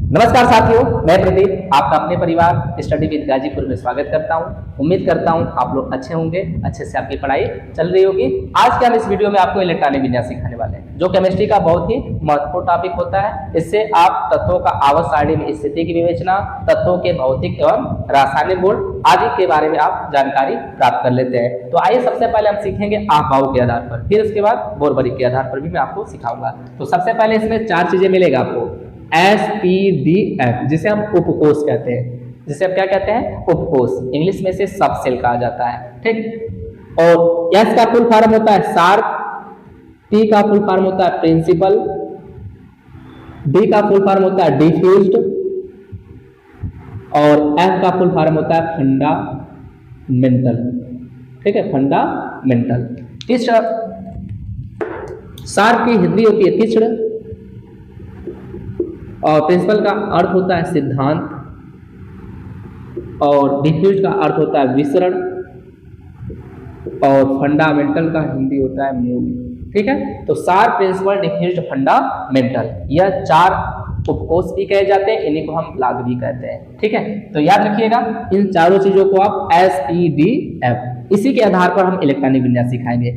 नमस्कार साथियों, मैं प्रदीप आपका अपने परिवार स्टडी विद गाजीपुर में स्वागत करता हूं। उम्मीद करता हूं आप लोग अच्छे होंगे, अच्छे से आपकी पढ़ाई चल रही होगी। आज के हम इस वीडियो में आपको इलेक्ट्रॉनिक विन्यास सिखाने वाले हैं, जो केमिस्ट्री का बहुत ही महत्वपूर्ण टॉपिक होता है। इससे आप तत्वों का आवर्त सारणी में स्थिति की विवेचना, तत्वों के भौतिक एवं रासायनिक गुण आदि के बारे में आप जानकारी प्राप्त कर लेते हैं। तो आइए सबसे पहले हम सीखेंगे आफ के आधार पर, फिर उसके बाद बोरबरी के आधार पर भी मैं आपको सिखाऊंगा। तो सबसे पहले इसमें 4 चीजें मिलेगा आपको। SPDF जिसे हम उपकोष कहते हैं, जिसे आप क्या कहते हैं, उपकोष। इंग्लिश में से सब सेल कहा जाता है, ठीक। और S का फुल फॉर्म होता है शार्प, P का फुल फॉर्म होता है प्रिंसिपल, D का फुल फॉर्म होता है डिफ्यूज्ड और F का फुल फॉर्म होता है फंडामेंटल, ठीक है, फंडामेंटल। तीसरा, शार्प की हिंदी होती है तीक्ष्ण और प्रिंसिपल का अर्थ होता है सिद्धांत और डिफ्यूज का अर्थ होता है विसरण और फंडामेंटल का हिंदी होता है मूल, ठीक है। तो शार्प, प्रिंसिपल, डिफ्यूज, फंडामेंटल, यह 4 उपकोष भी कहे जाते हैं, इन्हीं को हम लाग भी कहते हैं, ठीक है। तो याद रखिएगा इन चारों चीजों को आप SPDF, इसी के आधार पर हम इलेक्ट्रॉनिक विन्यास सिखाएंगे।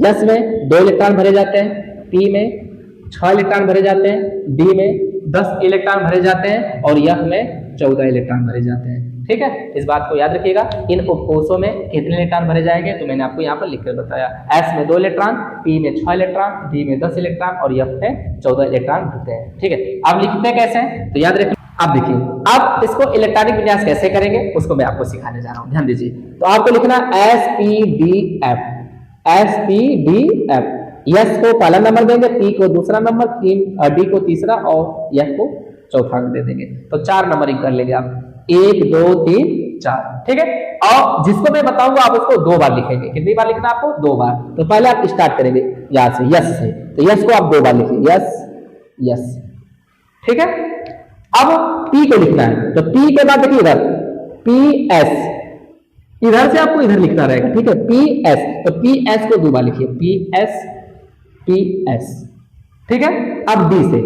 S में 2 इलेक्ट्रॉन भरे जाते हैं, P में 6 इलेक्ट्रॉन भरे जाते हैं, D में 10 इलेक्ट्रॉन भरे जाते हैं और F में 14 इलेक्ट्रॉन भरे जाते हैं, ठीक है। इस बात को याद रखिएगा। इन उपकोषों में कितने इलेक्ट्रॉन भरे जाएंगे तो मैंने आपको यहाँ पर लिखकर बताया। S में 2 इलेक्ट्रॉन, P में 6 इलेक्ट्रॉन, D में 10 इलेक्ट्रॉन और F में 14 इलेक्ट्रॉन भरते हैं, ठीक है। अब लिखते कैसे हैं तो याद रखिए। अब देखिए, अब इसको इलेक्ट्रॉनिक विन्यास कैसे करेंगे उसको मैं आपको सिखाने जा रहा हूँ, ध्यान दीजिए। तो आपको लिखना SPDF, SPDF। S को पहला नंबर देंगे, P को दूसरा नंबर, D को तीसरा और F को चौथा दे देंगे। तो 4 नंबरिंग कर लेंगे आप, 1 2 3 4, ठीक है। और जिसको मैं बताऊंगा आप उसको 2 बार लिखेंगे। कितनी बार लिखना आपको? 2 बार। तो पहले आप स्टार्ट करेंगे यहाँ से, यस से। तो यस को आप 2 बार लिखिए, यस यस, ठीक है। अब P को लिखना है, तो P के बाद देखिए इधर PS, इधर से आपको इधर लिखना रहेगा, ठीक है, PS। तो PS को 2 बार लिखिए, PS, ठीक है। अब D से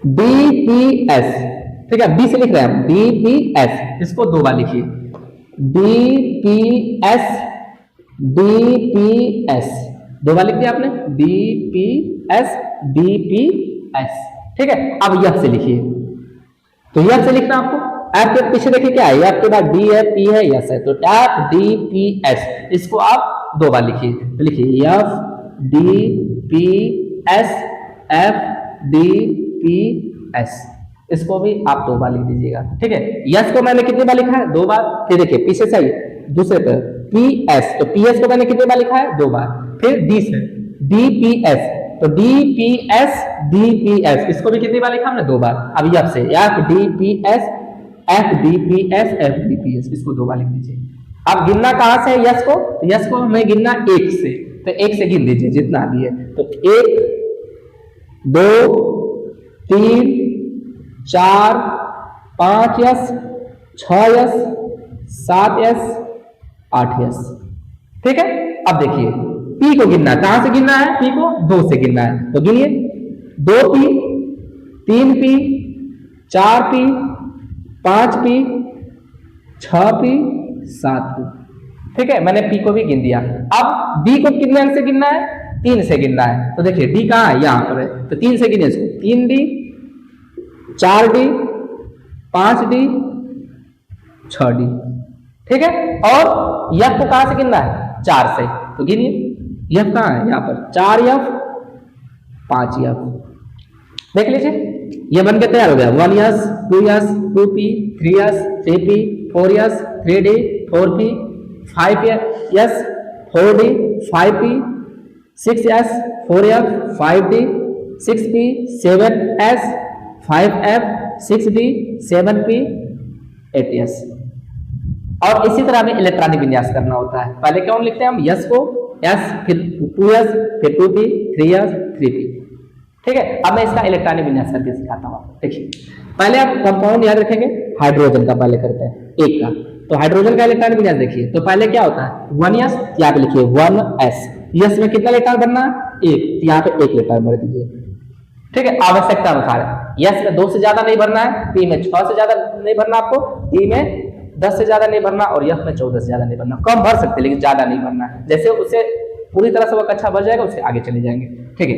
DPS, ठीक है, B से लिख रहे हैं हम DPS, इसको 2 बार लिखिए, DPS, 2 बार लिख दिया आपने, DPS, ठीक है। अब F से लिखिए, तो F से लिखना आपको, F के पीछे देखिए क्या है, F के बाद D है, P है, S है, तो DPS, इसको आप 2 बार लिखिए। तो लिखिए DPS, FDPS, इसको भी आप 2 बार लिख दीजिएगा, ठीक है। यस को मैंने कितनी बार लिखा है? 2 बार। फिर देखिए पीछे से दूसरे पर PS, तो PS को मैंने कितनी बार लिखा है? 2 बार। फिर D से DPS, तो DPS, इसको भी कितनी बार लिखा हमने? 2 बार। अब F से FDPS, FDPS, इसको 2 बार लिख दीजिए। अब गिनना कहां से है यस को? तो यस को हमें गिनना 1 से, तो 1 से गिन दीजिए जितना भी है। तो 1 2 3 4 5 यस, 6 यस, 7 यस, 8 यस, ठीक है। अब देखिए P को गिनना, कहां से गिनना है? P को 2 से गिनना है, तो गिनिए 2P, 3P, 4P, 5P, 6P, 7P, ठीक है। मैंने P को भी गिन दिया। अब D को कितने अंक से गिनना है? 3 से गिनना है। तो देखिए D कहाँ है? यहाँ पर है, तो 3 से गिने इसको, 3D, 4D, 5D, 6D, ठीक है। और F को कहां से गिनना है? 4 से, तो गिनिए F कहाँ है? यहाँ पर 4F, 5F, देख लीजिए ये बन के तैयार हो गया। 1S, 2S, 2P, 3S, 3P, 4S, 3D, 4P, 5S, 4D, 5P, 6S, 4F, 5D, 6P, 7S, 5F, 6D, 7P, 8S। और इसी तरह हमें इलेक्ट्रॉनिक विन्यास करना होता है। पहले कौन लिखते हैं हम? यस को S, फिर 2S, फिर 2P, 3S, 3P, ठीक है। अब मैं इसका इलेक्ट्रॉनिक विन्यास करके सिखाता हूँ। देखिए पहले आप कंपाउंड याद रखेंगे, हाइड्रोजन का पहले करते हैं, 1 का। तो हाइड्रोजन का इलेक्ट्रॉनिक विन्यास देखिए, तो पहले क्या होता है? 1s, यहाँ पे लिखिए 1s। यस में कितना इलेक्ट्रॉन बनना है? 1, यहाँ पे 1 इलेक्ट्रॉन भर दीजिए। ठीक है, आवश्यकता अनुसार यस में 2 से ज्यादा नहीं भरना है, पी में 6 से ज्यादा नहीं भरना आपको, डी में 10 से ज्यादा नहीं भरना और एफ में 14 से ज्यादा नहीं भरना। कम भर सकते लेकिन ज्यादा नहीं भरना है, जैसे उसे पूरी तरह से वो कक्षा भर जाएगा उससे आगे चले जाएंगे। ठीक है,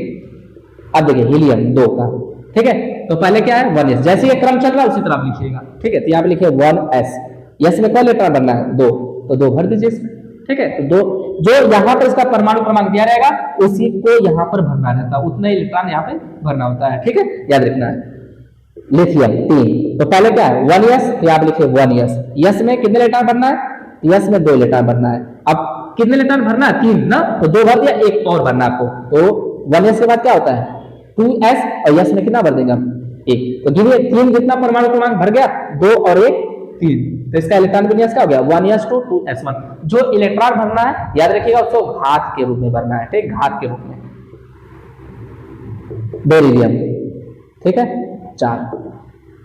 अब देखिए हीलियम 2 का। ठीक है, तो पहले क्या है 1s, जैसे ये क्रम चल रहा है उसी तरह आप लिखिएगा। ठीक है, तो यहाँ पे लिखिए 1s, यस में क्या लेटर भरना है 2, तो 2 भर दीजिए इसमें। ठीक है, तो 2 जो यहाँ पर इसका परमाणु क्रमांक दिया रहेगा उसी को यहाँ पर भरना रहता है, उतना ही इलेक्ट्रॉन यहाँ पे भरना होता है। ठीक है, याद रखना है। लिथियम 3, तो पहले क्या है 1s, तो आप लिखिए 1s, यस में कितने इलेक्ट्रॉन भरना है, यस में 2 इलेक्ट्रॉन भरना है। अब कितने इलेक्ट्रॉन भरना है 3 ना, तो 2 भर दिया, एक और भरना आपको, तो 1s के बाद क्या होता है 2s और यस में कितना भर देंगे हम 1, तो गिनिए 3 जितना परमाणु क्रमांक भर गया, 2 और 1 3, तो इसका इलेक्ट्रॉन विन्यास क्या हो गया 1s to 2s1। जो इलेक्ट्रॉन भरना है याद रखिएगा उसको घात के रूप में भरना है। ठीक, घात के रूप में। बेरिलियम, ठीक है 4।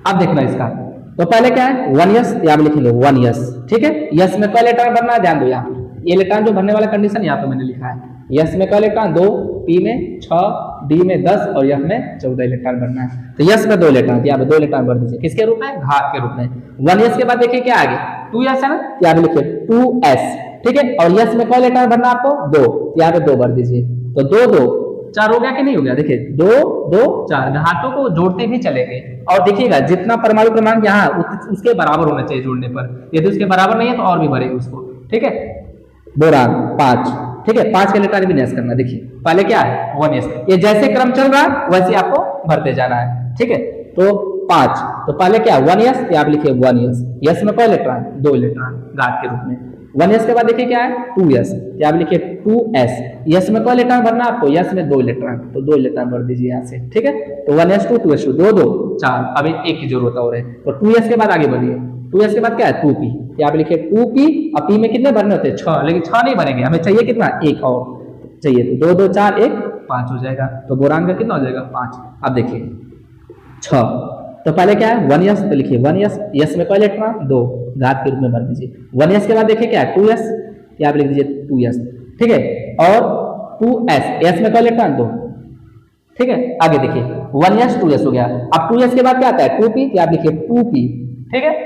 अब देखना इसका, तो पहले क्या है 1s, यहाँ पे लिखेंगे 1s। ठीक है, यस में क्या इलेक्ट्रॉन भरना है, ध्यान दो यहाँ ये इलेक्ट्रॉन जो भरने वाला कंडीशन यहाँ पे मैंने लिखा है, यस में क्या इलेक्ट्रॉन 2, पी में 6, डी में 10 और एफ में 14 इलेक्ट्रॉन भरना है। तो यस में 2 इलेक्ट्रॉन, यहाँ पे 2 इलेक्ट्रॉन भर दीजिए, किसके रूप में, घात के रूप में। 1s के बाद देखिए क्या आगे 2s है ना, यहाँ पे लिखिए 2s। ठीक है, और यस में क्या इलेक्ट्रॉन भरना आपको 2, यहाँ पे 2 भर दीजिए, तो 2 2 4 हो गया कि नहीं हो गया, देखिए 2 2 4, घातों को जोड़ते भी चलेंगे। और देखिएगा जितना परमाणु क्रमांक यहाँ उसके बराबर होना चाहिए जोड़ने पर, यदि उसके बराबर नहीं है तो और भी भरेंगे उसको। ठीक है, बोरान 5। ठीक है, 5 का इलेक्ट्रॉन विन्यास करना। देखिए पहले क्या है 1s, ये जैसे क्रम चल रहा है वैसे आपको भरते जाना है। ठीक है, तो 5, तो पहले क्या 1s, आप लिखिए 1s, यस में क्या इलेक्ट्रॉन 2 इलेक्ट्रॉन घात के रूप में। 1s के बाद देखिए क्या है 2s, आप लिखिए 2s, यस में क्या इलेक्ट्रॉन भरना आपको, यस में 2 इलेक्ट्रॉन, तो 2 इलेक्ट्रॉन भर दीजिए यहाँ से। ठीक है, तो 1s to 2s 2 2 4, अभी एक की जरूरत हो रही है, तो 2s के बाद आगे बढ़िए। 2s के बाद क्या है 2p, आप लिखिए 2p, और p में कितने भरने होते हैं 6, लेकिन 6 नहीं भरेंगे, हमें चाहिए कितना, एक और चाहिए, तो 2 2 4 1 5 हो जाएगा, तो बोरान का कितना हो जाएगा 5। अब देखिए 6, तो पहले क्या है 1s, तो लिखिए 1s, यस में क्या इलेक्ट्रॉन 2 घात के रूप में भर दीजिए। 1s के बाद देखिए क्या है 2s, आप लिख दीजिए 2s। ठीक है, और 2s, s में क्या इलेक्ट्रॉन 2। ठीक है, आगे देखिए 1s 2s हो गया। अब 2s के बाद क्या आता है 2p, आप लिखिए 2p। ठीक है,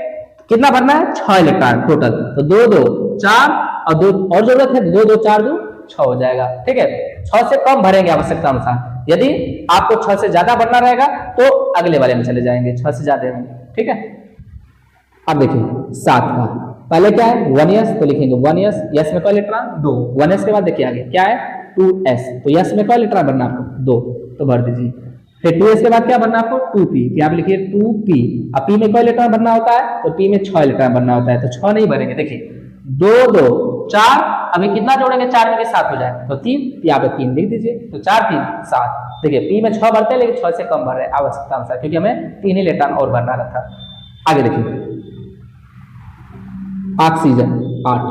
कितना भरना है 6 इलेक्ट्रॉन टोटल, तो 2 2 4 और 2 और जरूरत है 2 2 4 2 6 हो जाएगा। ठीक है, 6 से कम भरेंगे आवश्यकता अनुसार, यदि आपको 6 से ज्यादा भरना रहेगा तो अगले वाले में चले जाएंगे 6 से ज्यादा में। ठीक है, अब देखिए 7 का, पहले क्या है 1s, तो लिखेंगे 1s, यस में क्या इलेक्ट्रॉन 2। 1s के बाद देखिए आगे क्या है 2s, तो यस में क्या इलेक्ट्रॉन भरना आपको 2, तो भर दीजिए। फिर 2s के बाद क्या भरना आपको 2p, आप लिखिए 2p। अब p में क्या इलेक्ट्रॉन भरना होता है, तो p में 6 इलेक्ट्रॉन भरना होता है, तो 6 नहीं भरेंगे। देखिए 2 2 4, अभी कितना जोड़ेंगे 4 में 7 हो जाए, तो 3, यहाँ पे 3 लिख दीजिए, तो 4 3 7। देखिए p में 6 भरते हैं लेकिन 6 से कम भर रहे हैं आवश्यकता अनुसार, क्योंकि हमें 3 ही इलेक्ट्रॉन और भरना था। आगे देखिए ऑक्सीजन 8,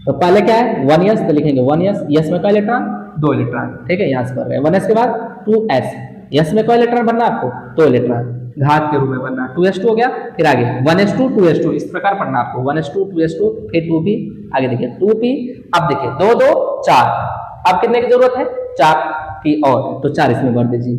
तो पहले क्या है 1s, तो लिखेंगे 1s, यस में क्या इलेक्ट्रॉन 2 इलेक्ट्रॉन। ठीक है, यहाँ से भर रहे हैं। 1s के बाद 2s, यस में क्या इलेक्ट्रॉन भरना आपको 2 इलेक्ट्रॉन घात के रूप में भरना, 2s2 हो गया। फिर आगे 1s2 2s2 इस प्रकार पढ़ना आपको, 1s2 2s2 फिर 2p। आगे देखिए 2p, अब देखिए 2 2 4, अब कितने की जरूरत है 4 की और, तो 4 इसमें भर दीजिए।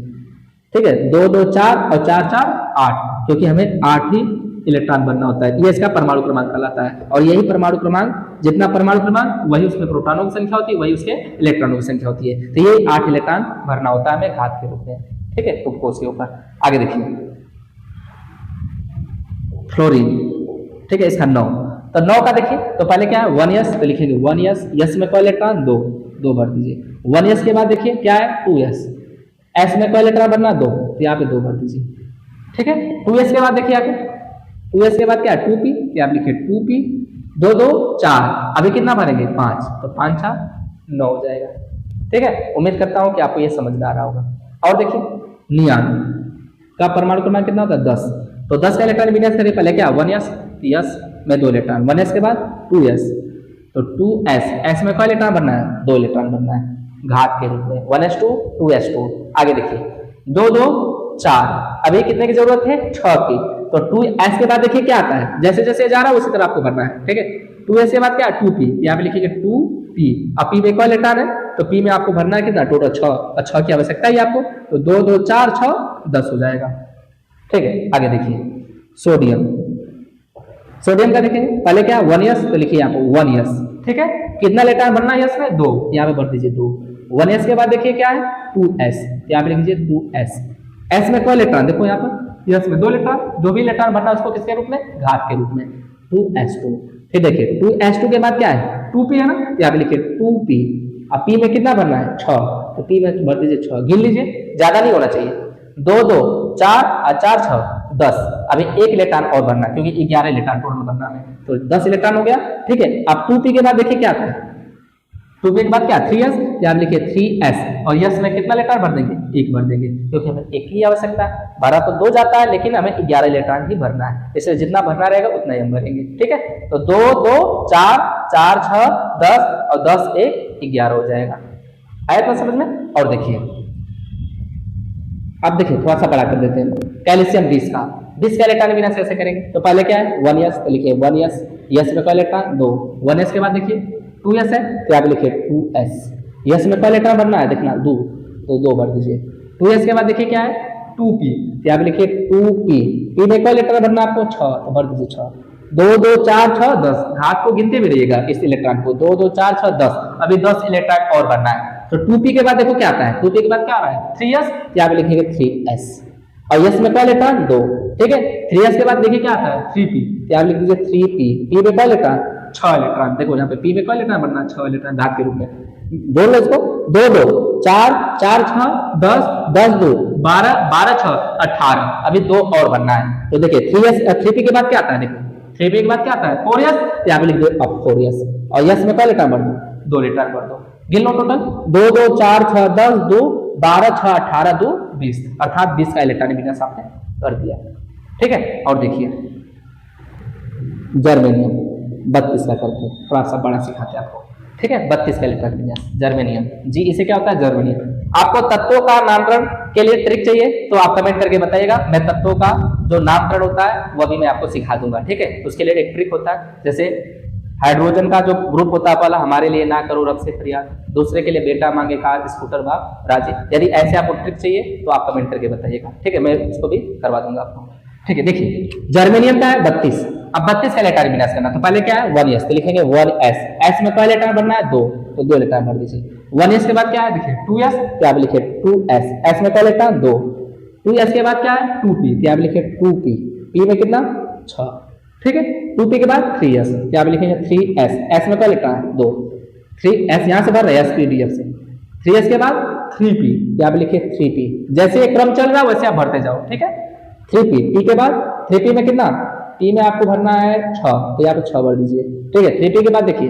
ठीक है, 2 2 4 और 4 4 8, क्योंकि हमें 8 ही इलेक्ट्रॉन बनना होता है, ये इसका परमाणु क्रमांक कहलाता है। और यही परमाणु क्रमांक, जितना परमाणु क्रमांक वही उसमें प्रोटॉनों की संख्या होती है, वही उसके इलेक्ट्रॉनों की संख्या होती है, तो ये 8 इलेक्ट्रॉन भरना होता है हमें घात के रूप में। ठीक है, उपकोष के ऊपर। आगे देखिए फ्लोरीन। ठीक है, इसका 9, तो 9 का देखिए, तो पहले क्या है 1s, तो लिखेंगे 1s, यस में क्या इलेक्ट्रॉन 2 2 भर दीजिए। 1s के बाद देखिए क्या है 2s, s में क्या इलेक्ट्रॉन भरना 2, तो यहाँ पे 2 भर दीजिए। ठीक है, 2s के बाद देखिए आगे 2s के बाद क्या है 2p, आप लिखिए 2p। 2 2 4, अभी कितना भरेंगे 5, तो 5 6 9 हो जाएगा। ठीक है, उम्मीद करता हूं कि आपको ये समझ में आ रहा होगा। और देखिए नियान का परमाणु क्रमांक कितना होता है 10, तो 10 का इलेक्ट्रॉन विन्यास करिए। पहले क्या 1s, यस में 2 इलेक्ट्रॉन, 1s के बाद 2s, तो 2s, s में क्या इलेक्ट्रॉन भरना है 2 इलेक्ट्रॉन भरना है घात के रूप में, 1s2 2s2। आगे देखिए 2 2 4, अभी कितने की जरूरत है 6 की, तो 2s के बाद देखिए क्या आता है, जैसे जैसे जा रहा है उसी तरह आपको भरना है। ठीक है, 2s के बाद क्या 2p, यहाँ पे लिखिएगा 2p, पी। अब पी में कौन इलेक्ट्रॉन है तो पी में आपको भरना है कितना टोटल 6, और 6 की आवश्यकता है आपको, तो 2 2 4 6 10 हो जाएगा। ठीक है, आगे देखिए सोडियम। सोडियम का देखेंगे पहले क्या 1s, तो लिखिए यहाँ पर 1s। ठीक है, कितना इलेक्ट्रॉन भरना है यस में 2, यहाँ पे भर दीजिए 2। 1s के बाद देखिए क्या है 2s, यहाँ पे लिख दीजिए 2s। s में कौन इलेक्ट्रॉन देखो यहाँ पर यस में 2 इलेक्ट्रॉन, जो भी इलेक्ट्रॉन भरना है उसको किसके रूप में घात के रूप में 2s2। फिर देखिए 2s2 के बाद क्या है 2p है ना, यहाँ पे लिखिए 2p। अब p में कितना भरना है 6, तो p में भर दीजिए 6, गिन लीजिए ज्यादा नहीं होना चाहिए, 2 2 4 और 4 6 10। अभी एक इलेक्ट्रॉन और भरना है क्योंकि 11 इलेक्ट्रॉन टोटल भरना है, तो 10 इलेक्ट्रॉन हो गया। ठीक है, अब 2p के बाद देखिए क्या आता है, 2p के बाद क्या 3s, यहाँ लिखिए 3s, और यस में कितना इलेक्ट्रॉन भर देंगे 1 भर देंगे, क्योंकि हमें एक ही आवश्यकता है, भरा तो 2 जाता है लेकिन हमें 11 इलेक्ट्रॉन ही भरना है, इसलिए जितना भरना रहेगा उतना ही हम भरेंगे। ठीक है, तो 2 2 4 4 6 10 और 10 1 11 हो जाएगा। आया तो समझ में। और देखिए अब देखिए थोड़ा सा बड़ा कर देते हैं, कैल्शियम 20 का इलेक्ट्रॉन विन्यास कैसे करेंगे, तो पहले क्या है 1s, तो लिखिए 1s, यस में कौन इलेक्ट्रॉन 2, 1s के बाद देखिए 2s है तो आप लिखिए 2s, यस में कौन इलेक्ट्रॉन भरना है देखना 2, तो 2 भर दीजिए। 2s के बाद देखिए क्या है 2p, तो आप लिखिए 2p, p में कौन इलेक्ट्रॉन भरना है आपको 6, तो भर दीजिए 6। 2 2 4 6 10, घात को गिनते भी रहिएगा इस इलेक्ट्रॉन को, 2 2 4 6 10, अभी 10 इलेक्ट्रॉन और भरना है। तो 2p के बाद देखो क्या आता है, 2p के बाद क्या आ रहा है 3s, तो आप लिखेंगे 3s, और यस में कौन इलेक्ट्रॉन 2। ठीक है, 3s के बाद देखिए क्या आता है 3p, तो आप लिख दीजिए 3p, p में कौन इलेक्ट्रॉन 6 इलेक्ट्रॉन, देखो यहाँ पे p में कौन इलेक्ट्रॉन बनना 6 इलेक्ट्रॉन घात के रूप में, बोल लो इसको 2 2 4 4 6 10 10 2 12 12 6 18, अभी 2 और बनना है। तो देखिए 3p के बाद क्या आता है, देखो 3p के बाद क्या आता है 4s, तो यहाँ पे लिख दो अब 4s, और यस में कौन इलेक्ट्रॉन भर दो 2 इलेक्ट्रॉन भर दो, गिन लो टोटल 2 2 4 6 10 2 12 6 18 2 20, अर्थात 20 का इलेक्ट्रॉन विन्यास आपने कर दिया। ठीक है, और देखिए जर्मेनियम 32 का करते हैं, थोड़ा सा बड़ा सिखाते हैं आपको। ठीक है, 32 का इलेक्ट्रॉन विन्यास जर्मेनियम जी, इसे क्या होता है जर्मेनियम। आपको तत्वों का नामकरण के लिए ट्रिक चाहिए तो आप कमेंट करके बताइएगा, मैं तत्वों का जो नामकरण होता है वो भी मैं आपको सिखा दूंगा। ठीक है, उसके लिए एक ट्रिक होता है, जैसे हाइड्रोजन का जो ग्रुप होता है पहला हमारे लिए ना करो रब से फरियाद, दूसरे के लिए बेटा मांगे कार स्कूटर बाप राजी। यदि ऐसे आपको ट्रिक चाहिए तो आप कमेंट करके बताइएगा। ठीक है, मैं उसको भी करवा दूंगा आपको। ठीक है, देखिए जर्मेनियम का है 32, अब 32 का इलेक्ट्रॉन विन्यास करना, तो पहले क्या है 1s, तो लिखेंगे 1s, s में कौन इलेक्ट्रॉन बनना है 2, तो 2 इलेक्ट्रॉन भर दीजिए। 1s के बाद क्या है देखिए 2s, तो आप लिखिए 2s, s में कौन इलेक्ट्रॉन 2, 2s के बाद क्या है 2p, तो आप लिखिए 2p, p में कितना 6। ठीक है, 2p के बाद 3s, तो आप लिखेंगे 3s, s में कौन इलेक्ट्रॉन है 2, 3s यहाँ से भर रहे हैं spdf से। 3s के बाद 3p, तो आप लिखिए 3p, जैसे ये क्रम चल रहा है वैसे आप भरते जाओ। ठीक है, 3p, p के बाद 3p में कितना p में आपको भरना है 6, तो यहाँ पे 6 भर दीजिए। ठीक है, 3p के बाद देखिए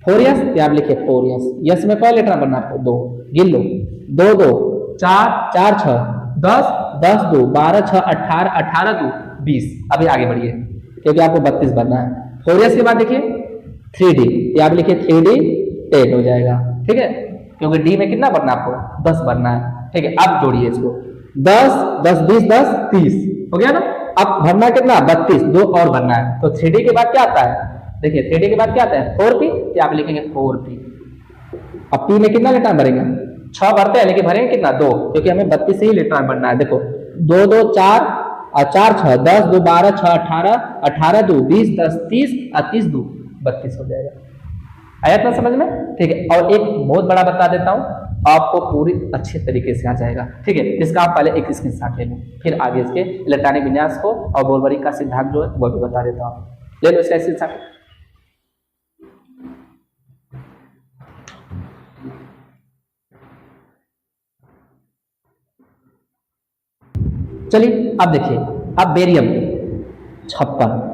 4s, तो आप लिखिए 4s, यस में कौन इलेक्ट्रॉन भरना है 2, गिन लो 2 2 4 4 6 10 10 2 12 6 18 18 2 20, अभी आगे बढ़िए क्योंकि आपको 32 भरना है। 4s के बाद देखिए 3d, तो आप लिखिए 3d 10 हो जाएगा। ठीक है, क्योंकि d में कितना भरना है आपको 10 भरना है। ठीक है, अब जोड़िए इसको 10 10 20 10 30 हो गया ना। अब भरना कितना 32, 2 और भरना है, तो 3d के बाद क्या आता है देखिए 3d के बाद क्या आता है 4p, तो आप लिखेंगे 4p। अब p में कितना इलेक्ट्रॉन भरेंगे 6 भरते हैं लेकिन भरेंगे कितना 2, क्योंकि हमें 32 से ही इलेक्ट्रॉन भरना है। देखो 2 2 4 और 4 6 10 2 12 6 18 18 2 20 10 30 और 30 2 32 हो जाएगा। आया था समझ में। ठीक है, और एक बहुत बड़ा बता देता हूँ, आपको पूरी अच्छे तरीके से आ जाएगा। ठीक है, इसका आप पहले एक स्क्रीनशॉट ले लो, फिर आगे इसके इलेक्ट्रॉनिक विन्यास को और बोल्बरी का सिद्धांत जो है वो भी बता देता हूँ। ले लो इसका स्क्रीनशॉट। चलिए अब देखिए, अब बेरियम 56।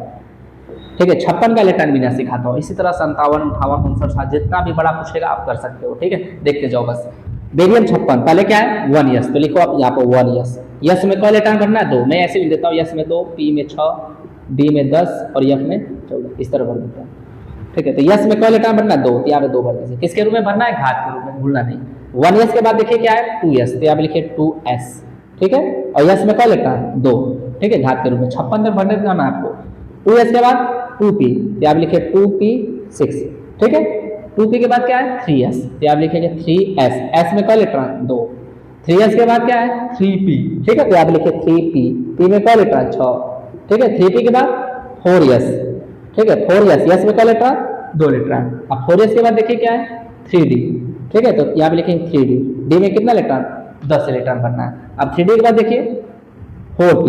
ठीक है, 56 का इलेक्ट्रॉन विन्यास सिखाता हूँ। इसी तरह 57 58 59 जितना भी बड़ा पूछेगा आप कर सकते हो। ठीक है, देखते जाओ बस। बेरियम 56 पहले क्या है 1s, तो लिखो आप यहाँ पर 1s, यस में कौन इलेक्ट्रॉन भरना है 2, मैं ऐसे लिख देता हूँ, यस में 2, p में 6, d में 10 और f में 14, इस तरह भर देता हूँ। ठीक है, तो यस में कौन इलेक्ट्रॉन भरना है 2, तो यहाँ पे 2 भर दीजिए। किसके रूप में भरना है घात के रूप में, भूलना नहीं। 1s के बाद देखिए क्या है 2s, तो यहाँ पे लिखिए 2s। ठीक है, और यस में कौन इलेक्ट्रॉन 2, ठीक है, घात के रूप में 56 तक भरने देना आपको। 2s के बाद 2p, तो आप लिखिए 2p6। ठीक है, 2p के बाद क्या है 3s, तो आप लिखेंगे 3s, s में कौन इलेक्ट्रॉन 2, 3s के बाद क्या है 3p, ठीक है, तो आप लिखिए 3p, p में कौन इलेक्ट्रॉन 6, ठीक है, 3p के बाद 4s, ठीक है, 4s, s में कौन इलेक्ट्रॉन 2 इलेक्ट्रॉन। अब 4s के बाद देखिए क्या है 3d, ठीक है, तो यहाँ पे लिखेंगे 3d, d में कितना इलेक्ट्रॉन 10 इलेक्ट्रॉन बनना है। अब 3d के बाद देखिए 4p,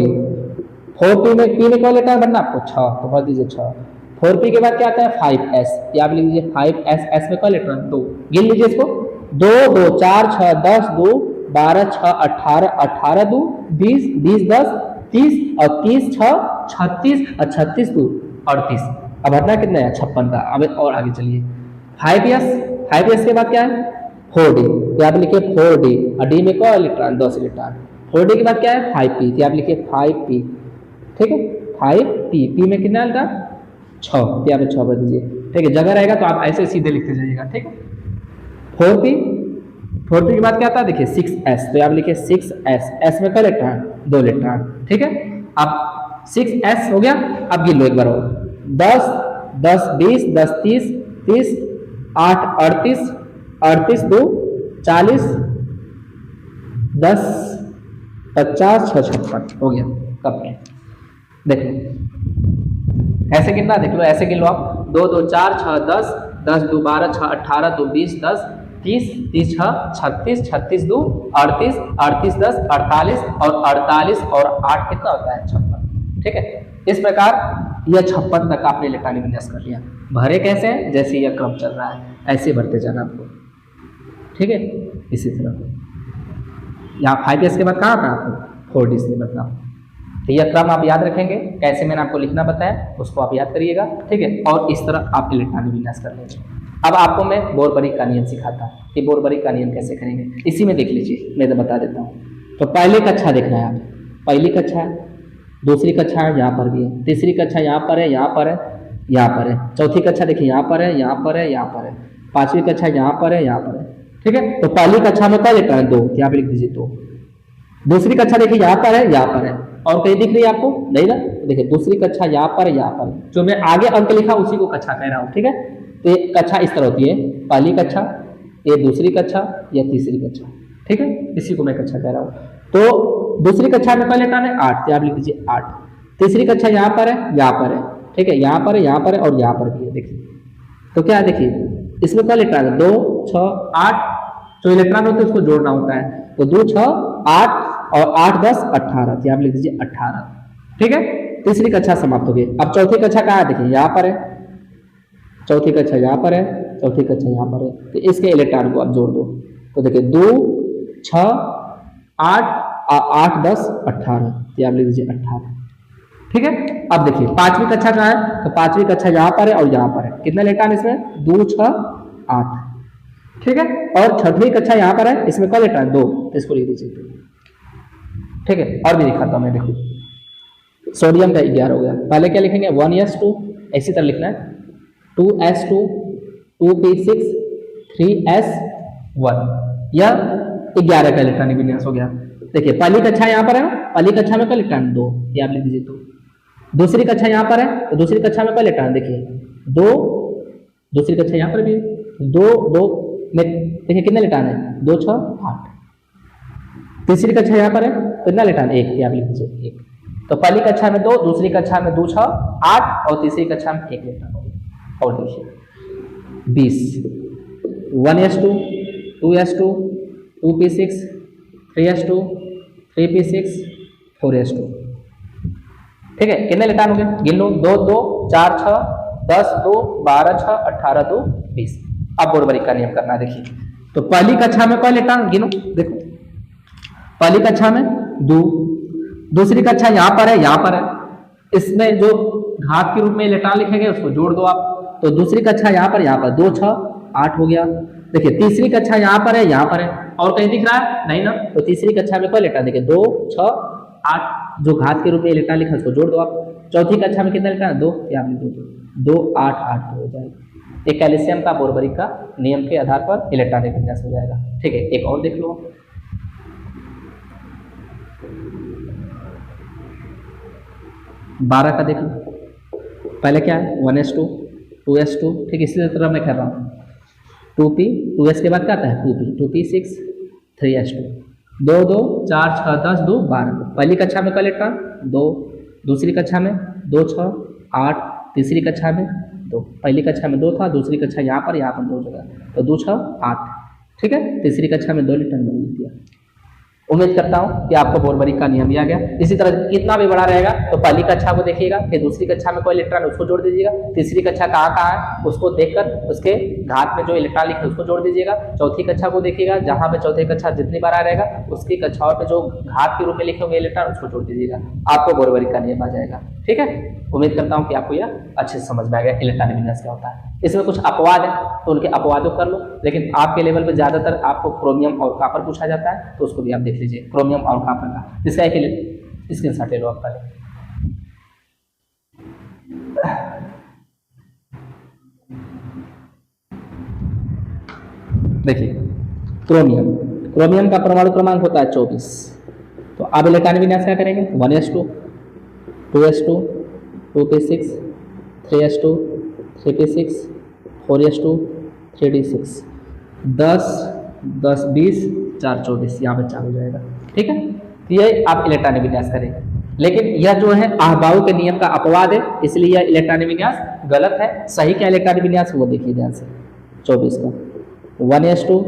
4p में p में कौन इलेक्ट्रॉन बनना है आपको 6, तो भर दीजिए 6, 4p के बाद क्या आता है 5s, यहाँ पे लिख दीजिए 5s, s में कौन इलेक्ट्रॉन 2, गिन लीजिए इसको 2 2 4 6 10 2 12 6 18 18 2 20 20 10 30 और 30 6 36 और 36 2 38, अब हटना कितना है 56 का। अब और आगे चलिए 5s के बाद क्या है 4d, तो यहाँ पे लिखिए 4d, और d में कौन इलेक्ट्रॉन 10 इलेक्ट्रॉन, 4d के बाद क्या है 5p, तो यहाँ पे लिखिए 5p, ठीक है, 5p, p में कितना इलेक्ट्रॉन 6, यहाँ पे 6 भर दीजिए, ठीक है, जगह रहेगा तो आप ऐसे सीधे लिखते जाइएगा, ठीक है। 4p के बाद क्या आता है देखिए 6s, तो यहाँ पे लिखिए 6s, s में कौन इलेक्ट्रॉन 2 इलेक्ट्रॉन, ठीक है। अब 6s हो गया, अब गिन लो एक बार और 10 10 20 10 30 30 8 38 38 2 40 10 50 6 56 हो गया। कब के देखो ऐसे कितना देख लो, ऐसे गिन लो आप 2 2 4 6 10 10 2 12 6 18 2 20 10 30 30 6 36 36 2 38 38 10 48 और 48 और 8 कितना होता है 56, ठीक है। इस प्रकार यह 56 तक आपने इलेक्ट्रॉनिक विन्यास कर लिया। भरे कैसे हैं, जैसे यह क्रम चल रहा है ऐसे भरते जाना आपको, ठीक है। इसी तरह यहाँ 5s के बाद कहाँ था आपको 4d से बदलाव, तो यह क्रम आप याद रखेंगे, कैसे मैंने आपको लिखना बताया उसको आप याद करिएगा, ठीक है। और इस तरह आप इलेक्ट्रॉनिक विन्यास कर लेंगे। अब आपको मैं बोरबरीक का नियम सिखाता हूँ कि बोरबरीक का नियम कैसे करेंगे, इसी में देख लीजिए, मैं तो बता देता हूँ। तो पहले कक्षा देखना है आप, पहली कक्षा है, दूसरी कक्षा है यहाँ पर भी है, तीसरी कक्षा यहाँ पर है, यहाँ पर है, यहाँ पर है, चौथी कक्षा देखिए यहाँ पर है, यहाँ पर है, यहाँ पर है, पांचवी कक्षा यहाँ पर है, यहाँ पर है, ठीक है। तो पहली कक्षा में क्या लिखा है 2, यहाँ पे लिख दीजिए 2। दूसरी कक्षा देखिए यहाँ पर है, यहाँ पर है, और कहीं दिख रही है आपको नहीं ना, देखिए दूसरी कक्षा यहाँ पर है, यहाँ पर है, जो मैं आगे अंक लिखा उसी को कक्षा कह रहा हूँ, ठीक है। तो ये कक्षा इस तरह होती है, पहली कक्षा, ये दूसरी कक्षा, या तीसरी कक्षा, ठीक है, इसी को मैं कक्षा कह रहा हूँ। तो दूसरी कक्षा में क्या इलेक्ट्रॉन है 8, तो आप लिख दीजिए 8। तीसरी कक्षा यहाँ पर है, यहाँ पर है, ठीक है, यहाँ पर है, यहाँ पर है और यहाँ पर भी है, देखिए। तो क्या है देखिए, इसमें क्या इलेक्ट्रॉन है 2 6 8, जो इलेक्ट्रॉन होते हैं उसको जोड़ना होता है, तो 2 6 8 और 8 10 18, तो आप लिख दीजिए 18, ठीक है। तीसरी कक्षा समाप्त हो गई। अब चौथी कक्षा कहाँ है देखिए, यहाँ पर है, चौथी कक्षा यहाँ पर है, चौथी कक्षा यहाँ पर है, तो इसके इलेक्ट्रॉन को आप जोड़ दो, तो देखिए 2 6 8 8 10 18, तो आप लिख दीजिए 18, ठीक है। अब देखिए पांचवी कक्षा कहाँ है, तो पांचवी कक्षा यहाँ पर है और यहाँ पर है, कितना इलेक्ट्रॉन इसमें 2 6 8, ठीक है। और छठवीं कक्षा यहाँ पर है, इसमें क्या इलेक्ट्रॉन 2, तो इसको लिख दीजिए, ठीक है। और भी दिखाता हूँ मैं, देखो सोडियम का 11 हो गया, पहले क्या लिखेंगे 1s2, इसी तरह लिखना है 2s2 2p6 3s1, यह 11 का इलेक्ट्रॉनिक विन्यास हो गया। देखिए पहली कक्षा यहाँ पर है, पहली कक्षा में क्या इलेक्ट्रॉन 2, ये आप लिख दीजिए 2। दूसरी कक्षा यहाँ पर है, तो दूसरी कक्षा में क्या इलेक्ट्रॉन देखिए 2, दूसरी कक्षा यहाँ पर भी 2 2 में देखिए कितना इलेक्ट्रॉन है 2 6 8। तीसरी कक्षा यहाँ पर है, कितना इलेक्ट्रॉन 1, ये आप लिख दीजिए 1। तो पहली कक्षा में 2, दूसरी कक्षा में 2 6 8 और तीसरी कक्षा में 1 इलेक्ट्रॉन हो गया। और देखिए 20 1s2 2s2 2p6 3s2 3p6 4s2, ठीक है। कितने इलेक्ट्रॉन हो गए गिन लो, 2 2 4 6 10 2 12 6 18 2 20। अब बोरबरीक का नियम करना है, देखिए। तो पहली कक्षा में कौन इलेक्ट्रॉन गिनो, देखो पहली कक्षा में 2, दूसरी कक्षा यहाँ पर है, यहाँ पर है, इसमें जो घात के रूप में इलेक्ट्रॉन लिखे गए उसको जोड़ दो आप, तो दूसरी कक्षा यहाँ पर 2 6 8 हो गया। देखिए तीसरी कक्षा यहाँ पर है, यहाँ पर है, और कहीं दिख रहा है नहीं ना, तो तीसरी कक्षा में कौन इलेक्ट्रॉन देखिए 2 6 8, जो घात के रूप में इलेक्ट्रॉन लिखा उसको जोड़ दो आप। चौथी कक्षा में कितना इलेक्ट्रॉन 2, यहाँ पे 2 8 8 हो जाएगा। एक कैल्शियम का बोरबरीक का नियम के आधार पर इलेक्ट्रॉनिक विन्यास हो जाएगा, ठीक है। एक और देख लो, 12 का देख लो, पहले क्या है 1s2 2s2, ठीक, इसी तरह मैं कर रहा हूँ 2p, 2s के बाद क्या आता है 2p, 2p6 3s2, 2 2 4 6 10 2 12। पहली कक्षा में कल इलेक्ट्रॉन 2, दूसरी कक्षा में 2 6 8, तीसरी कक्षा में 2, पहली कक्षा में 2 था, दूसरी कक्षा यहाँ पर 2 जगह, तो 2 6 8, ठीक है। तीसरी कक्षा में 2 इलेक्ट्रॉन बन दिया। उम्मीद करता हूं कि आपको बोरबरी का नियम भी आ गया। इसी तरह कितना भी बड़ा रहेगा तो पहली कक्षा को देखिएगा, फिर दूसरी कक्षा में कोई इलेक्ट्रॉन उसको जोड़ दीजिएगा, तीसरी कक्षा कहाँ है उसको देखकर उसके घात में जो इलेक्ट्रॉन लिखे उसको जोड़ दीजिएगा, चौथी कक्षा को देखिएगा, जहां पे चौथी कक्षा जितनी बार रहेगा उसकी कक्षाओं पे जो घात के रूप में लिखे होंगे इलेक्ट्रॉन उसको जोड़ दीजिएगा, आपको बोरबरी का नियम आ जाएगा। ठीक है, उम्मीद करता हूं कि आपको यह अच्छे से समझ में आ गया इलेक्ट्रॉनिक विन्यास क्या होता है। इसमें कुछ अपवाद है तो उनके अपवादों कर लो, लेकिन आपके लेवल पे ज्यादातर आपको क्रोमियम और कॉपर पूछा जाता है तो उसको भी आप देख लीजिए, क्रोमियम और कॉपर का। इसका एक स्क्रीनशॉट ले लो आप पहले। देखिए क्रोमियम, क्रोमियम का परमाणु क्रमांक होता है 24। तो आप इलेक्ट्रॉनिक विन्यास क्या करेंगे 1s2 2s2 2p6 3s2 3p6 4s2 3d6 10 10 20 4 24, यहाँ पे 4 हो जाएगा। ठीक है, ये आप इलेक्ट्रॉनिक विन्यास करेंगे, लेकिन यह जो है आहबाउ के नियम का अपवाद है, इसलिए यह इलेक्ट्रॉनिक विन्यास गलत है। सही क्या इलेक्ट्रॉनिक विन्यास वो देखिए ध्यान से। 24 का 1s2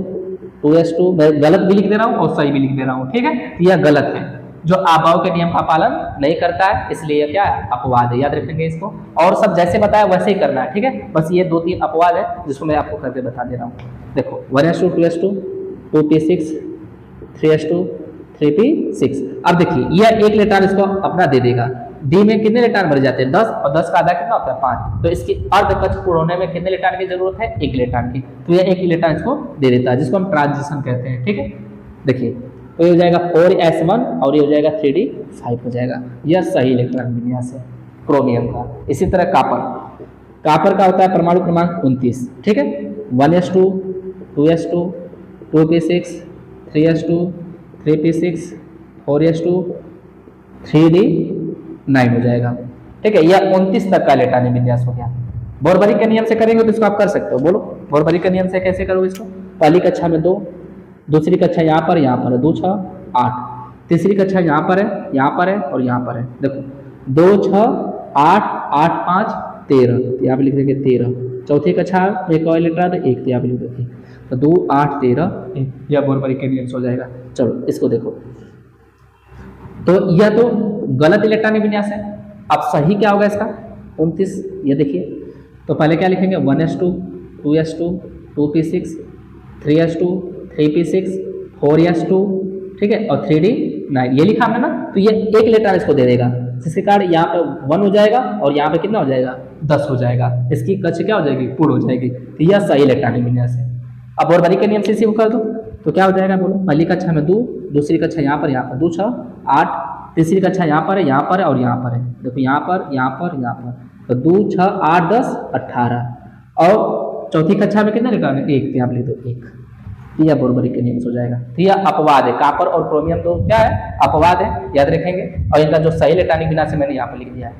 2s2, मैं गलत भी लिख दे रहा हूँ और सही भी लिख दे रहा हूँ। ठीक है, यह गलत है, जो आबाओ के नियम का पालन नहीं करता है, इसलिए यह क्या है अपवाद है, याद रखेंगे इसको। और सब जैसे बताया वैसे ही करना है। ठीक है, बस ये 2-3 अपवाद है जिसको मैं आपको करके बता दे रहा हूँ। देखो 1s2 2s2 2p6 3s2 3p6। अब देखिए यह एक इलेक्ट्रॉन इसको अपना दे देगा, डी में कितने इलेक्ट्रॉन भर जाते हैं 10, और 10 का आधा कितना होता है 5, तो इसकी अर्ध कक्ष पूर्ण होने में कितने इलेक्ट्रॉन की जरूरत है 1 इलेक्ट्रॉन की, तो यह 1 इलेक्ट्रॉन इसको दे देता है, जिसको हम ट्रांजिशन कहते हैं। ठीक है, देखिए तो ये हो जाएगा 4s1 और ये हो जाएगा 3d5 हो जाएगा। यह सही इलेक्ट्रॉन विन्यास है क्रोमियम का। इसी तरह कॉपर, कॉपर का होता है परमाणु क्रमांक 29। ठीक है, 1s2 2s2 2p6 3s2 3p6 4s2 3d9 हो जाएगा। ठीक है, यह 29 तक का इलेक्ट्रॉनिक विन्यास हो गया। बोरबरी के नियम से करेंगे तो इसको आप कर सकते हो, बोलो बोरबरी के नियम से कैसे करोगे इसको। पहली कक्षा में 2, दूसरी कक्षा यहाँ पर है 2 6 8, तीसरी कक्षा यहाँ पर है और यहाँ पर है। देखो 2 6 8 8 5 13, यहाँ पे लिख देंगे 13। चौथी कक्षा में एक और इलेक्ट्रॉन तो 1, यहाँ पे लिख देंगे तो 2 8 13, यह बोरबरी के नियम से हो जाएगा। चलो इसको देखो, तो यह तो गलत इलेक्ट्रॉनिक विन्यास है। अब सही क्या होगा इसका 29, ये देखिए। तो पहले क्या लिखेंगे 1s2 2s2 2p6 3s2 3p6 4s2, ठीक है, और 3d9 ये लिखा हमने ना, तो ये 1 इलेक्ट्रॉन इसको दे देगा, जिसके कारण यहाँ पे 1 हो जाएगा और यहाँ पे कितना हो जाएगा 10 हो जाएगा। इसकी कक्ष क्या हो जाएगी पूर्ण हो जाएगी, तो यह सही इलेक्ट्रॉनिक विन्यास है। अब बोरबरी के नियम से इसी को कर दो तो क्या हो जाएगा बोलो। पहली कक्षा में 2, दूसरी कक्षा यहाँ पर 2 6 8, तीसरी कक्षा यहाँ पर है और यहाँ पर है। देखो यहाँ पर तो 2 6 8 10 18, और चौथी कक्षा में कितना इलेक्ट्रॉन है 1, तो यहाँ पर लिख दो 1। यह बोरबरी के नियम से हो जाएगा। तो यह अपवाद है, कॉपर और क्रोमियम तो क्या है अपवाद है, याद रखेंगे। और इनका जो सही इलेक्ट्रॉनिक विन्यास है मैंने यहाँ पर लिख दिया है।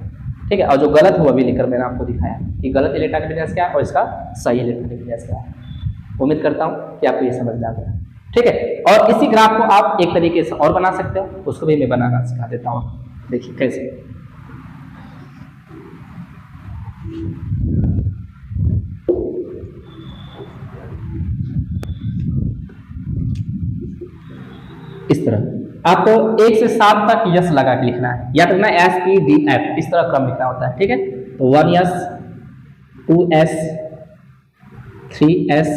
ठीक है, और जो गलत हुआ भी लिखकर मैंने आपको दिखाया कि गलत इलेक्ट्रॉनिक विन्यास क्या है और इसका सही इलेक्ट्रॉनिक विन्यास क्या है। उम्मीद करता हूँ कि आपको ये समझ में आ गया। ठीक है, और इसी ग्राफ को आप एक तरीके से और बना सकते हो, उसको भी मैं बनाना सिखा देता हूँ। देखिए कैसे। इस तरह आपको 1 से 7 तक यस लगा के लिखना है, याद रखना SPDF इस तरह क्रम लिखना होता है। ठीक है, तो 1s 2s 3s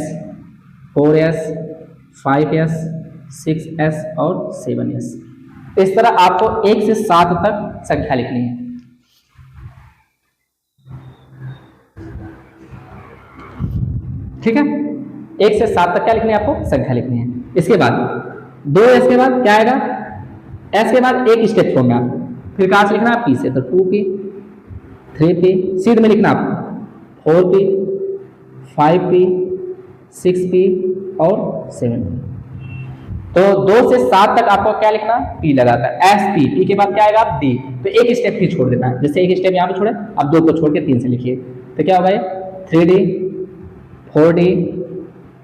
4s 5s 6s और 7s। इस तरह आपको 1 से 7 तक संख्या लिखनी है। ठीक है, 1 से 7 तक क्या लिखनी है आपको संख्या लिखनी है। इसके बाद 2s के बाद क्या आएगा, s के बाद एक स्टेप छोड़ना, फिर कहाँ से लिखना है p से, तो 2p 3p, सीध में लिखना आपको 4p 5p 6p और 7p। तो 2 से 7 तक आपको क्या लिखना है p लगाकर SP, p के बाद क्या आएगा d, तो एक स्टेप फिर छोड़ देना है। जैसे एक स्टेप यहाँ पे छोड़े, अब 2 को छोड़ के 3 से लिखिए, तो क्या होगा ये 3d 4d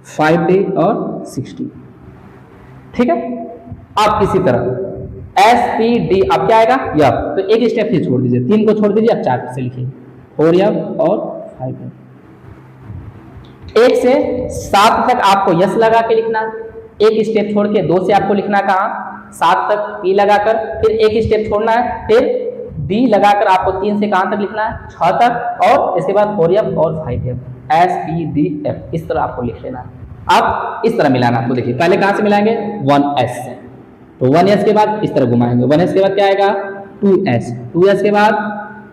5D और 6D। ठीक है, आप इसी तरह SPD अब क्या आएगा यफ, तो एक स्टेप से छोड़ दीजिए, 3 को छोड़ दीजिए, अब 4 से लिखिए 4F और 5F। 1 से 7 तक आपको यस लगा के लिखना है, एक स्टेप छोड़ के 2 से आपको लिखना है कहाँ 7 तक P लगाकर, फिर एक स्टेप छोड़ना है, फिर D लगाकर आपको 3 से कहाँ तक लिखना है 6 तक, और इसके बाद 4F और 5F SPDF इस तरह आपको लिख लेना है। अब इस तरह मिलाना आपको, देखिए पहले कहाँ से मिलाएंगे 1S से, तो 1S के बाद इस तरह घुमाएंगे, 1S के बाद क्या आएगा 2S, 2S के बाद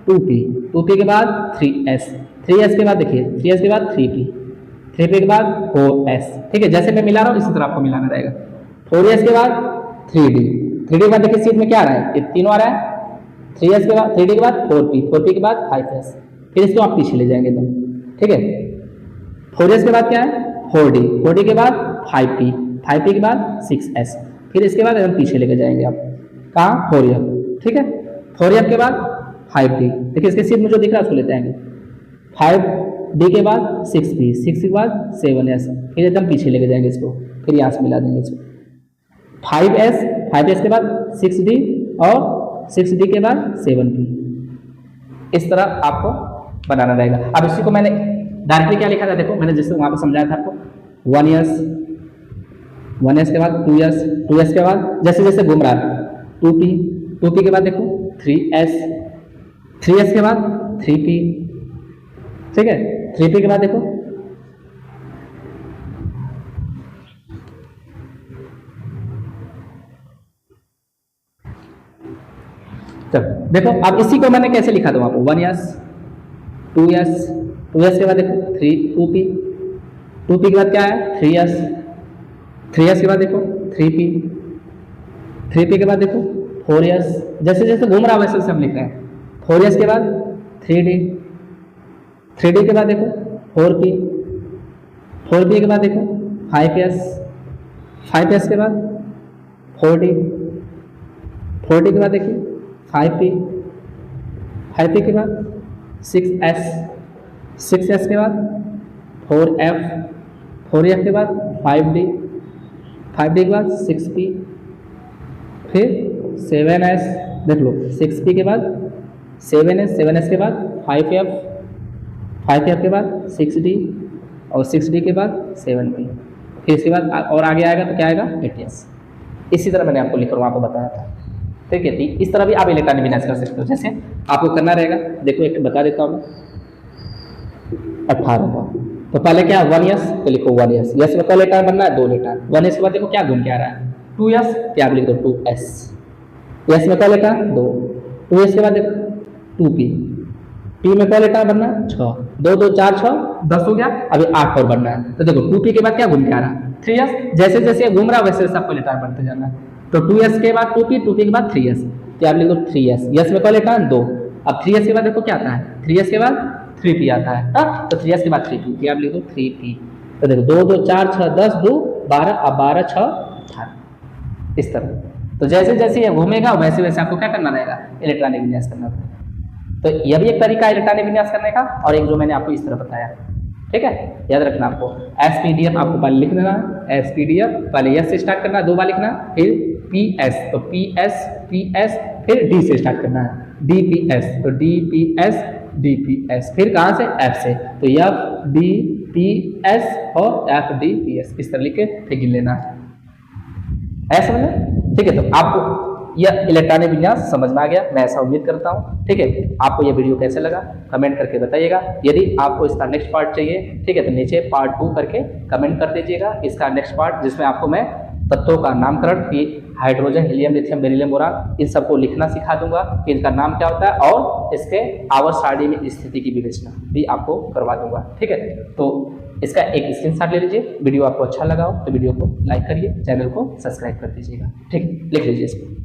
2P, 2P के बाद 3S, 3S के बाद देखिए 3S के बाद 3P, 3P के बाद 4S। ठीक है, जैसे मैं मिला रहा हूँ इसी तरह आपको मिलाना रहेगा। 4S के बाद 3D, 3D के बाद देखिए सीट में क्या आ रहा है, ये तीनों आ रहा है। 3S के बाद 3D के बाद 4P, 4P के बाद 5S, फिर इसको आप पीछे ले जाएंगे एकदम। ठीक है, 4S के बाद क्या है 4D, 4D के बाद 5P, 5P के बाद 6S, फिर इसके बाद एकदम पीछे लेके जाएंगे आप कहाँ 4F। ठीक है, 4F के बाद 5D, देखिए इसके सीट में जो दिख रहा है उसको लेते आएंगे, 5D के बाद 6P, 6 के बाद 7S, फिर एकदम पीछे लेके जाएंगे इसको, फिर यहाँ से मिला देंगे इसको 5S, 5S के बाद 6D और 6D के बाद 7P। इस तरह आपको बनाना रहेगा। अब इसी को मैंने डायरेक्टली क्या लिखा था, देखो मैंने जैसे वहाँ पे समझाया था आपको 1S, 1S के बाद 2S, 2S के बाद जैसे जैसे घूम रहा है 2P, 2P के बाद देखो 3S, 3S के बाद 3P। ठीक है, 3P के बाद देखो चलो देखो अब इसी को मैंने कैसे लिखा था वहाँ पर 1S, 2S, 2S के बाद देखो 2P, 2P के बाद क्या है 3S, 3S के बाद देखो 3P, 3P के बाद देखो 4S, जैसे जैसे घूम रहा है वैसे वैसे हम लिख रहे हैं। 4S के बाद 3D, 3D के बाद देखो 4P, 4P के बाद देखो 5S, 5S के बाद 4D, 4D के बाद देखिए 5P, 5P के बाद 6S, 6S के बाद 4F, 4F के बाद 5D, 5D के बाद 6P, फिर 7S, देख लो 6P के बाद 7S, 7S के बाद 5F, 5F के बाद 6D और 6D के बाद 7P, फिर इसके बाद और आगे आएगा तो क्या आएगा 8S। इसी तरह मैंने आपको लिखकर वहाँ पर बताया था। ठीक है, इस तरह भी आप इलेक्ट्रॉनिक विन्यास कर सकते हो। जैसे आपको करना रहेगा, देखो एक बता देता हूँ 18 का, तो पहले क्या 1S तो लिखो 1S, यस में क्या लेटर बनना है 2 लेटर, 1S के बाद देखो क्या घूम के आ रहा है 2S, क्या आप लिख दो 2S, यस में क्या लेटर 2, 2S के बाद देखो 2P, P में क्या लेटर बनना है 6, 2 2 4 6 10 हो गया, अभी 8 और बनना है। तो देखो 2P के बाद क्या घूम के आ रहा है 3S, जैसे जैसे घूम रहा है वैसे वैसे आपको लेटर बढ़ते जाना है। तो 2S के बाद 2P, 2P के बाद 3S, तो आप लिख दो 3S, यस में क्या लेटर है 2, अब 3S के बाद देखो क्या आता है 3S के बाद 3P आता है, तो 3S के बाद 3P, तो आप लिख दो 3P। तो देखो 2 2 4 6 10 2 12, अब 12 6 18 इस तरह। तो जैसे जैसे ये घूमेगा वैसे वैसे आपको क्या करना रहेगा इलेक्ट्रॉनिक विन्यास करना रहेगा। तो यह भी एक तरीका है इलेक्ट्रॉनिक विन्यास करने का, और एक जो मैंने आपको इस तरह बताया। ठीक है, याद रखना आपको SPDF आपको पहले लिख देना है, SPDF पहले S से स्टार्ट करना है, 2 बार लिखना, फिर PS तो PS PS, फिर D से स्टार्ट करना है, DPS तो DPS DPS, फिर कहाँ से F से, तो FDPS और FDPS इस तरह लिख के फिर गिन लेना है। ऐसा समझे? ठीक है, तो आपको यह इलेक्ट्रॉनिक विन्यास समझ में आ गया, मैं ऐसा उम्मीद करता हूँ। ठीक है, आपको यह वीडियो कैसे लगा कमेंट करके बताइएगा। यदि आपको इसका नेक्स्ट पार्ट चाहिए, ठीक है, तो नीचे पार्ट 2 करके कमेंट कर दीजिएगा इसका नेक्स्ट पार्ट, जिसमें आपको मैं तत्वों का नामकरण की hydrogen, helium, lithium, beryllium, boron इन सबको लिखना सिखा दूंगा कि इनका नाम क्या होता है, और इसके आवर्त सारणी में स्थिति की विवेचना भी आपको करवा दूंगा। ठीक है, तो इसका एक स्क्रीनशॉट ले लीजिए। वीडियो आपको अच्छा लगा हो तो वीडियो को लाइक करिए, चैनल को सब्सक्राइब कर दीजिएगा। ठीक, लिख लीजिए इसको।